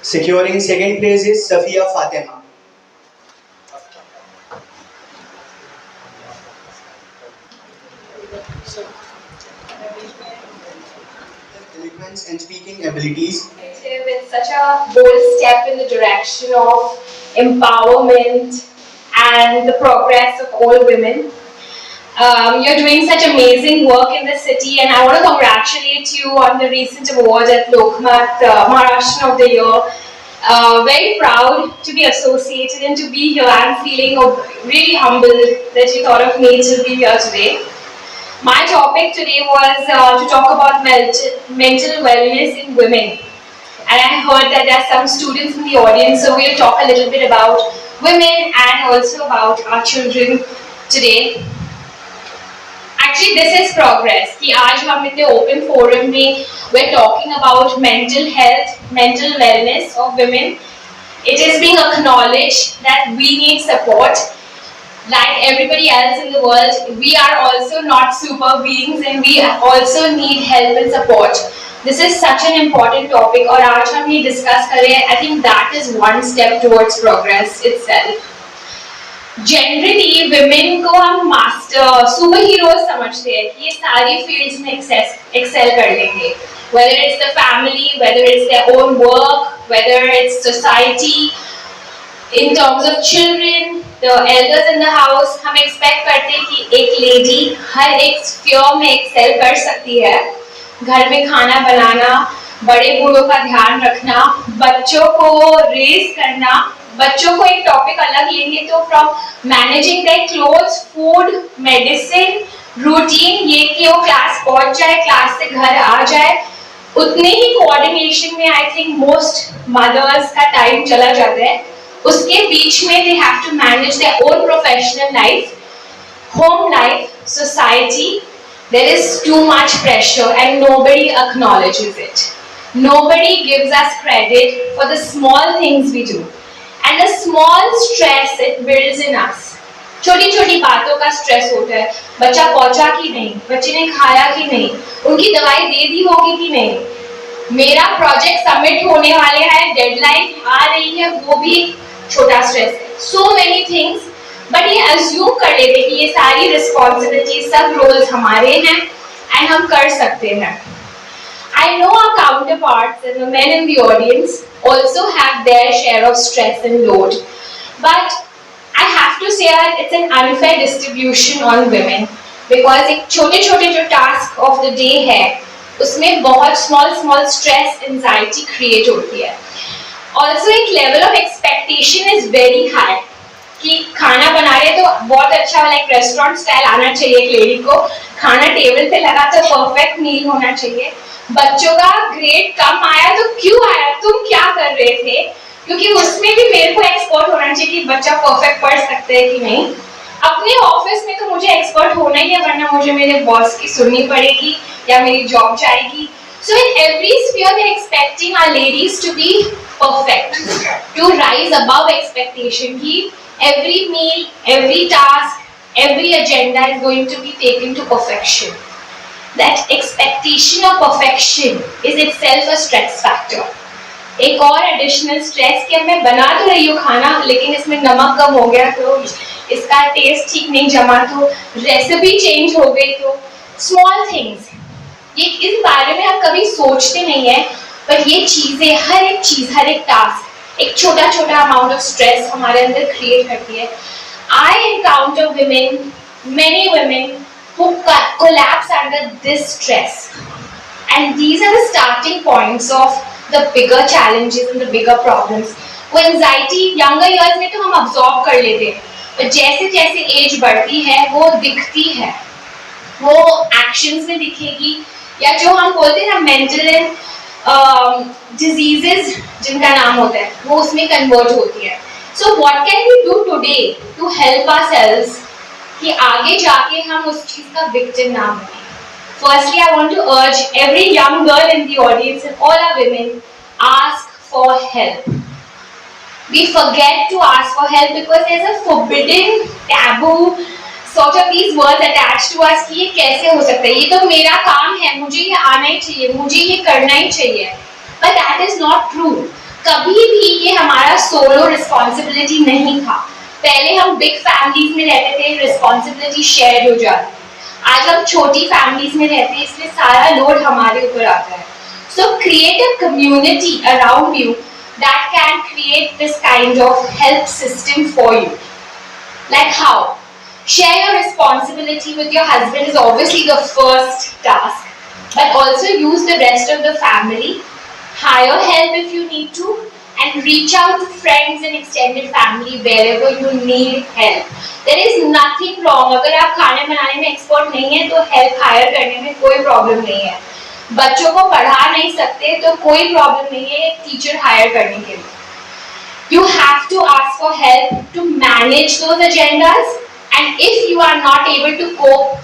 Securing second place is Safia Fatima. Eloquence and speaking abilities. It's such a bold step in the direction of empowerment and the progress of all women. You're doing such amazing work in the city, and I want to congratulate you on the recent award at Lokmat Maharashtra of the Year. Very proud to be associated and to be here. I'm feeling really humbled that you thought of me to be here today. My topic today was to talk about mental wellness in women. And I heard that there are some students in the audience, so we'll talk a little bit about women and also about our children today. Actually, this is progress. कि आज हम इतने open forum में we're talking about mental health, mental wellness of women. It is being acknowledged that we need support. Like everybody else in the world, we are also not super beings and we also need help and support. This is such an important topic और आज हम ये discuss कर रहे हैं. I think that is one step towards progress itself. Generally, women को हम master, super heroes समझते हैं कि ये सारी fields में excel कर लेंगे. Whether it's the family, whether it's their own work, whether it's society, in terms of children, the elders in the house, हम expect करते हैं कि एक lady हर एक sphere में excel कर सकती है. घर में खाना बनाना, बड़े बूढ़ों का ध्यान रखना, बच्चों को raise करना, बच्चों को एक topic अलग लेंगे तो from managing their clothes, food, medicine, routine, ये कि वो class पहुंच जाए, class से घर आ जाए, उतने ही coordination में I think most mothers का time चला जाता है. उसके बीच में they have to manage their own professional life, home life, society. There is too much pressure and nobody acknowledges it. Nobody gives us credit for the small things we do. And the small stress it builds in us. छोटी छोटी बातों का stress होता है. बच्चा पहुंचा कि नहीं, बच्चे ने खाया कि नहीं, उनकी दवाई दे दी होगी कि नहीं, मेरा प्रोजेक्ट सबमिट होने वाले हैं, डेडलाइन आ रही है, वो भी छोटा स्ट्रेस है. So many things, but ये assume कर लेते कि ये सारी responsibilities, सब roles हमारे हैं and हम कर सकते हैं. I know our counterparts and the men in the audience also have their share of stress and load, but I have to say that it's an unfair distribution on women because एक छोटे-छोटे जो task of the day है, उसमें बहुत small stress, anxiety create होती है. Also एक level of expectation is very high कि खाना बना रहे तो बहुत अच्छा वाला एक रेस्टोरेंट स्टाइल आना चाहिए एक लेडी को, खाना टेबल पे लगा तो परफेक्ट मील होना चाहिए. बच्चों का ग्रेड कम आया तो क्यों आया, तुम क्या कर रहे थे, क्योंकि उसमें भी मेरे को एक्सपर्ट होना चाहिए कि बच्चा परफेक्ट पढ़ सकते हैं कि नहीं. अपने ऑफिस में तो मुझे एक्सपर्ट होना ही है, वरना मुझे मेरे बॉस की सुननी पड़ेगी या मेरी जॉब जाएगी. So in every sphere they're expecting our ladies to be perfect, to rise above expectation. Every meal, every task, every agenda is going to be taken to perfection. That expectation of perfection is itself a stress factor. एक और additional stress कि मैं बना तो रही हूँ खाना लेकिन इसमें नमक कम हो गया तो इसका टेस्ट ठीक नहीं जमा तो रेसिपी चेंज हो गई तो small things. ये इस बारे में हम कभी सोचते नहीं है, पर ये चीजें हर एक चीज, हर एक टास्क एक छोटा-छोटा अमाउंट ऑफ स्ट्रेस हमारे अंदर क्रिएट करती है. I encounter women, many women who collapse under this stress, and these are the starting points of the bigger challenges and the bigger problems. वो anxiety younger years में तो हम absorb कर लेते हैं, पर जैसे-जैसे एज बढ़ती है वो दिखती है, वो एक्शंस में दिखेगी या जो हम बोलते हैं ना मेंटल डिजीजेस जिनका नाम होता है वो उसमें कन्वर्ट होती है. So what can we do today to help ourselves कि आगे जाके हम उस चीज का विक्टिम ना बने. Firstly I want to urge every young girl in the audience and all our women, ask for help. We forget to ask for help because there's a forbidden, taboo sort of these words attached to us कि ये कैसे हो सकता है, ये तो मेरा काम है, मुझे ये आना ही चाहिए, मुझे ये करना ही चाहिए. But that is not true. कभी भी ये हमारा सोलो रिस्पॉन्सिबिलिटी नहीं था। पहले हम बिग फैमिलीज में रहते थे, रिस्पॉन्सिबिलिटी शेयर हो जाती। आज हम छोटी फैमिलीज में रहते हैं, इसलिए सारा लोड हमारे ऊपर आता है। सो create a community around you that can create this kind of help system for you. Like how? Share your responsibility with your husband is obviously the first task, but also use the rest of the family. Hire help if you need to, and reach out to friends and extended family wherever you need help. There is nothing wrong. अगर आप खाने बनाने में expert नहीं है तो help hire करने में कोई प्रॉब्लम नहीं है। बच्चों को पढ़ा नहीं सकते तो कोई प्रॉब्लम नहीं है एक टीचर हायर करने के लिए। You have to ask for help to manage those agendas, and if you are not able to cope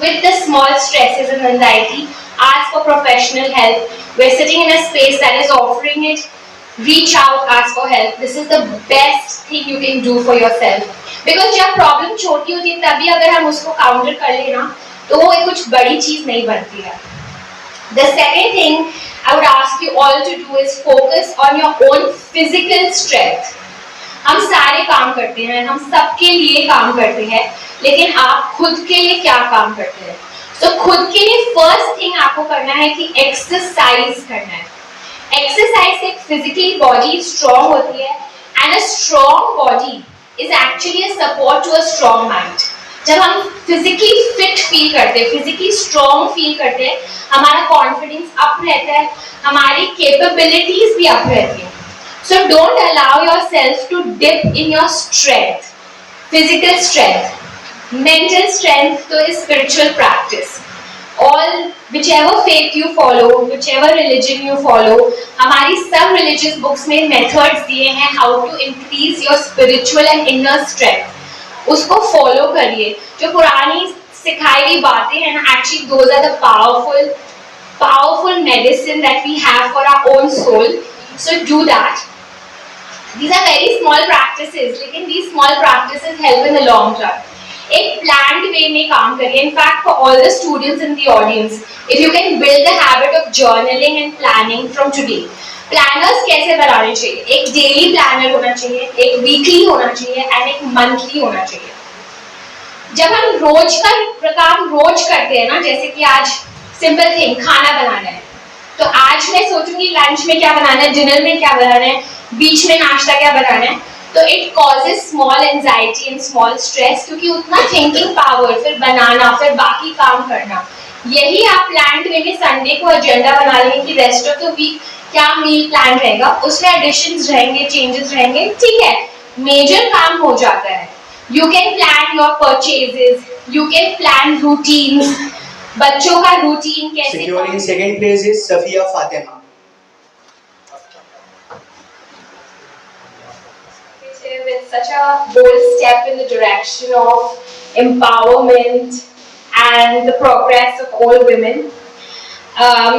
with the small stresses and anxiety, ask for professional help. We're sitting in a space that is offering it. Reach out, ask for help. This is the best thing you can do for yourself. Because जब problem छोटी होती है तभी अगर हम उसको counter कर लेना तो वो कुछ बड़ी चीज नहीं बनती है। The second thing I would ask you all to do is focus on your own physical strength. हम सारे काम करते हैं, हम सबके लिए काम करते हैं, लेकिन आप खुद के लिए क्या काम करते हैं? तो खुद के लिए फर्स्ट थिंग आपको करना है कि एक्सरसाइज करना है। एक्सरसाइज से फिजिकली बॉडी स्ट्रॉन्ग होती है, and a strong body is actually a support to a strong mind. जब हम फिजिकली फिट फील करते हैं, फिजिकली स्ट्रॉन्ग फील करते हैं, हमारा कॉन्फिडेंस अप रहता है, हमारी कैपेबिलिटीज भी अप रहती है। So don't allow yourself to dip in your strength, physical strength. Mental strength तो is spiritual practice. All whichever faith you follow, whichever religion you follow, हमारी सब religious books में methods दिए हैं how to increase your spiritual and inner strength. उसको follow करिए। जो पुरानी सिखाई हुई बातें हैं ना, actually those are the powerful medicine that we have for our own soul. So do that. These are very small practices, लेकिन these small practices help in the long term. एक प्लान्ड वे में काम करिए। In fact for all the students in the audience, if you can build the habit of journaling and planning from today. Planners कैसे बनाने चाहिए? एक daily planner होना चाहिए, एक वीकली होना चाहिए एंड एक मंथली होना चाहिए। जब हम रोज का काम रोज करते हैं ना, जैसे कि आज सिंपल थिंग खाना बनाना है, तो आज मैं सोचूंगी लंच में क्या बनाना है, डिनर में क्या बनाना है, बीच में नाश्ता क्या बनाना है, तो it causes small anxiety and small stress, क्योंकि उतना थिंकिंग पावर, फिर बनाना, फिर बाकी काम करना। यही आप प्लान्ड वे में संडे को एजेंडा बना लेंगे कि रेस्ट ऑफ द वीक क्या मील प्लान रहेगा, उसमें एडिशंस रहेंगे, चेंजेस रहेंगे, ठीक है, मेजर काम हो जाता है। You can plan your purchases, you can plan routines. बच्चों का रूटीन कैसे? Securing second place is Safia Fatima. With such a bold step in the direction of empowerment and the progress of all women.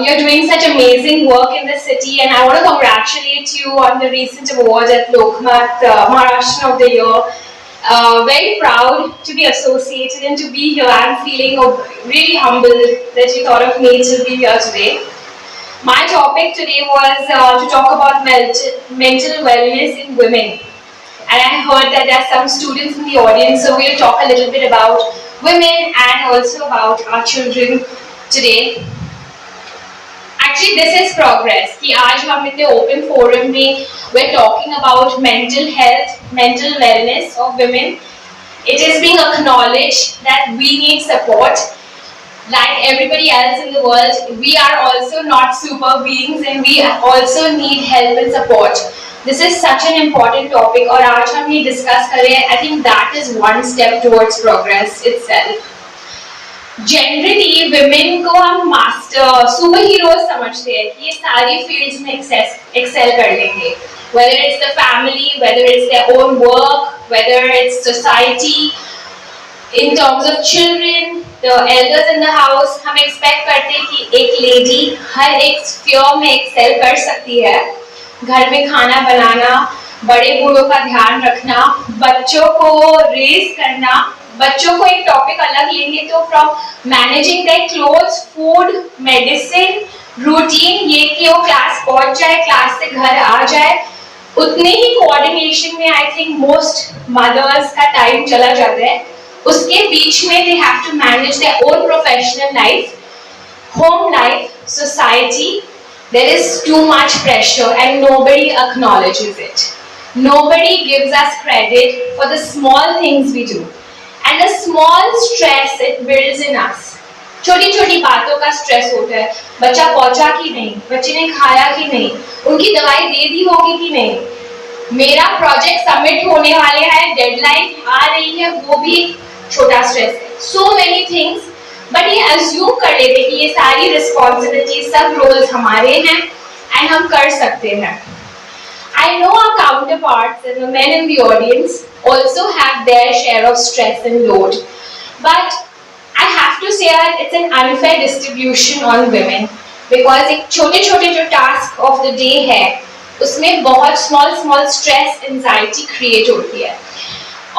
You're doing such amazing work in the city, and I want to congratulate you on the recent award at Lokmat Maharashtra of the Year. Very proud to be associated and to be here. I'm feeling really humbled that you thought of me to be here today. My topic today was to talk about mental wellness in women. And I heard that there are some students in the audience, so we'll talk a little bit about women and also about our children today. Actually, this is progress. कि आज हम इतने open forum में we're talking about mental health, mental wellness of women. It is being acknowledged that we need support. Like everybody else in the world, we are also not super beings, and we also need help and support. This is such an important topic, और आज हम ये discuss कर रहे हैं. I think that is one step towards progress itself. Generally, women को हम master, super heroes समझते हैं कि ये सारी fields में excel कर लेंगे. Whether it's the family, whether it's their own work, whether it's society, in terms of children, the elders in the house, हम expect करते हैं कि एक lady हर एक sphere में excel कर सकती है. घर में खाना बनाना, बड़े बूढ़ों का ध्यान रखना, बच्चों को रेज करना। बच्चों को एक टॉपिक अलग लेंगे तो from managing their clothes, food, medicine, routine, ये कि वो क्लास पहुंच जाए, क्लास से घर आ जाए, उतने ही कोऑर्डिनेशन में आई थिंक मोस्ट मदर्स का टाइम चला जाता है. उसके बीच में they have to manage their own professional life, home life, society. There is too much pressure and nobody acknowledges it. Nobody gives us credit for the small things we do. And the small stress it builds in us. छोटी छोटी बातों का stress होता है. बच्चा पहुंचा कि नहीं, बच्चे ने खाया कि नहीं, उनकी दवाई दे दी होगी कि नहीं, मेरा प्रोजेक्ट सबमिट होने वाले हैं, डेडलाइन आ रही है, वो भी छोटा स्ट्रेस है. So many things. बट ये अज्यूम कर लेते कि ये सारी रिस्पॉन्सिबिलिटी, सब रोल्स हमारे हैं एंड हम कर सकते हैं. I know our counterparts and the men in the audience also have their share of stress and load, but I have to say that it's an unfair distribution on women because एक छोटे-छोटे जो task of the day है उसमें बहुत small stress, anxiety create होती है.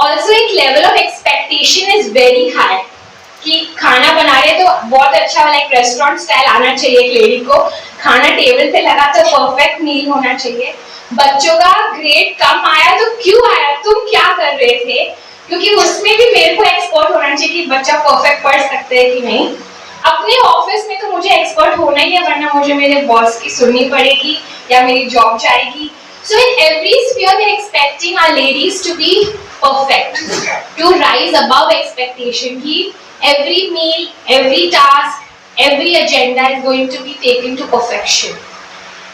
Also एक level of expectation is very high. कि खाना बना रहे तो बहुत अच्छा लाइक रेस्टोरेंट स्टाइल आना चाहिए एक लेडी को, खाना टेबल पे लगा तो परफेक्ट मील होना चाहिए. बच्चों का ग्रेड कम आया तो क्यों आया, तुम क्या कर रहे थे, क्योंकि उसमें भी मेरे को एक्सपर्ट होना चाहिए कि बच्चा परफेक्ट पढ़ सकते हैं कि नहीं. अपने ऑफिस में तो मुझे एक्सपर्ट होना ही है, वरना मुझे मेरे बॉस की सुननी पड़ेगी या मेरी जॉब जाएगी. So in every sphere we are expecting our ladies to be perfect, to rise above expectation. Every meal, every task, every agenda is going to be taken to perfection.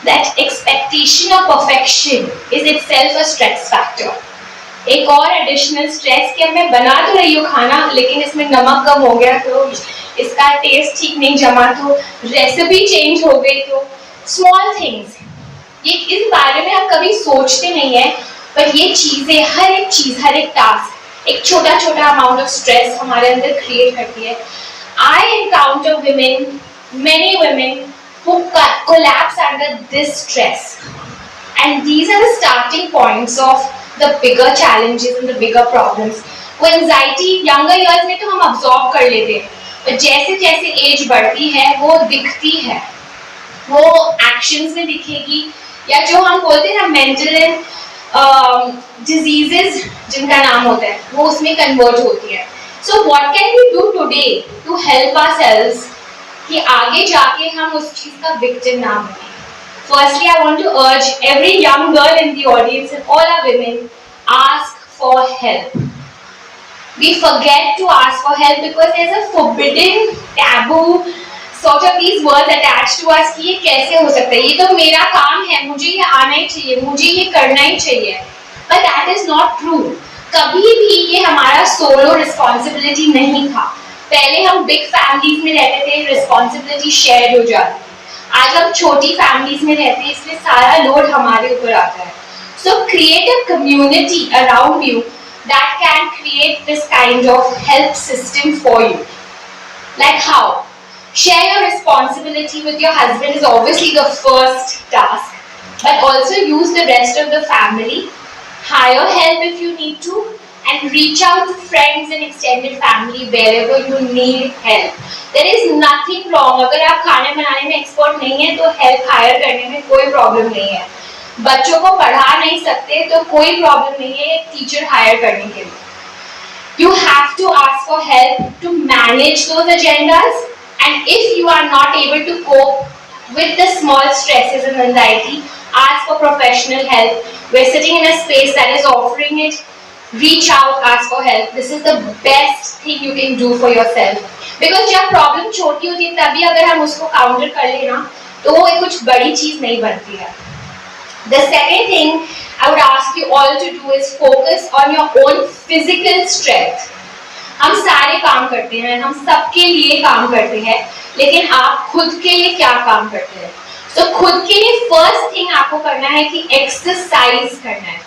That expectation of perfection is itself a stress factor. एक और additional stress कि मैं बना तो रही हूँ खाना लेकिन इसमें नमक कम हो गया तो इसका टेस्ट ठीक नहीं जमा तो रेसिपी चेंज हो गई तो small things. ये इस बारे में हम कभी सोचते नहीं है, पर ये चीजें हर एक चीज, हर एक टास्क एक छोटा छोटा अमाउंट ऑफ स्ट्रेस हमारे अंदर क्रिएट करती है. आई encounter women, many women who collapse under this stress, and these are the starting points of the bigger challenges and the bigger problems. वो anxiety younger years में तो हम absorb कर लेते हैं, पर जैसे जैसे एज बढ़ती है वो दिखती है, वो एक्शंस में दिखेगी, या जो हम बोलते हैं ना मेंटल एंड डिजीजेस जिनका नाम होता है वो उसमें कन्वर्ट होती है. So what can we do today to help ourselves कि आगे जाके हम उस चीज का विक्टिम ना बने. Firstly I want to urge every young girl in the audience and all our women, ask for help. We forget to ask for help because there's a forbidden, taboo sort of these words attached to us कि ये कैसे हो सकता है, ये तो मेरा काम है, मुझे ये आना ही चाहिए, मुझे ये करना ही चाहिए. But that is not true. कभी भी ये हमारा सोलो रिस्पॉन्सिबिलिटी नहीं था. पहले हम बिग फैमिलीज में रहते थे, रिस्पॉन्सिबिलिटी शेयर हो जाती. आज हम छोटी फैमिलीज में रहते हैं, इसलिए सारा लोड हमारे ऊपर आता है. So create a community around you that can create this kind of help system for you. Like how? Share your responsibility with your husband is obviously the first task, but also use the rest of the family. Hire help if you need to, and reach out to friends and extended family wherever you need help. There is nothing wrong. अगर आप खाने बनाने में expert नहीं है तो help hire करने में कोई प्रॉब्लम नहीं है. बच्चों को पढ़ा नहीं सकते तो कोई प्रॉब्लम नहीं है एक टीचर हायर करने के लिए. You have to ask for help to manage those agendas, and if you are not able to cope with the small stresses and anxiety, ask for professional help. We're sitting in a space that is offering it. Reach out, ask for help. This is the best thing you can do for yourself. Because जब problem छोटी होती है तभी अगर हम उसको counter कर ले ना तो वो कुछ बड़ी चीज नहीं बनती है. The second thing I would ask you all to do is focus on your own physical strength. हम सारे काम करते हैं, हम सबके लिए काम करते हैं, लेकिन आप खुद के लिए क्या काम करते हैं? तो खुद के लिए फर्स्ट थिंग आपको करना है कि एक्सरसाइज करना है.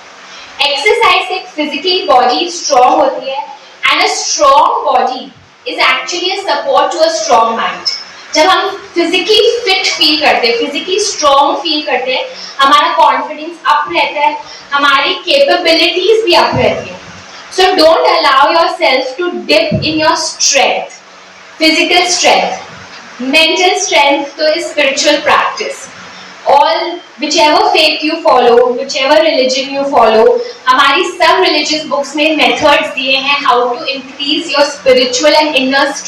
एक्सरसाइज से फिजिकली बॉडी स्ट्रॉन्ग होती है, and a strong body is actually a support to a strong mind. जब हम फिजिकली फिट फील करते हैं, फिजिकली स्ट्रॉन्ग फील करते हैं, हमारा कॉन्फिडेंस अप रहता है, हमारी कैपेबिलिटीज भी अप रहती है. So don't allow yourself to dip in your strength, physical strength. Mental strength तो is spiritual practice. All whichever faith you follow, whichever religion you follow, हमारी सब religious books में methods दिए हैं how to increase your spiritual and inner strength.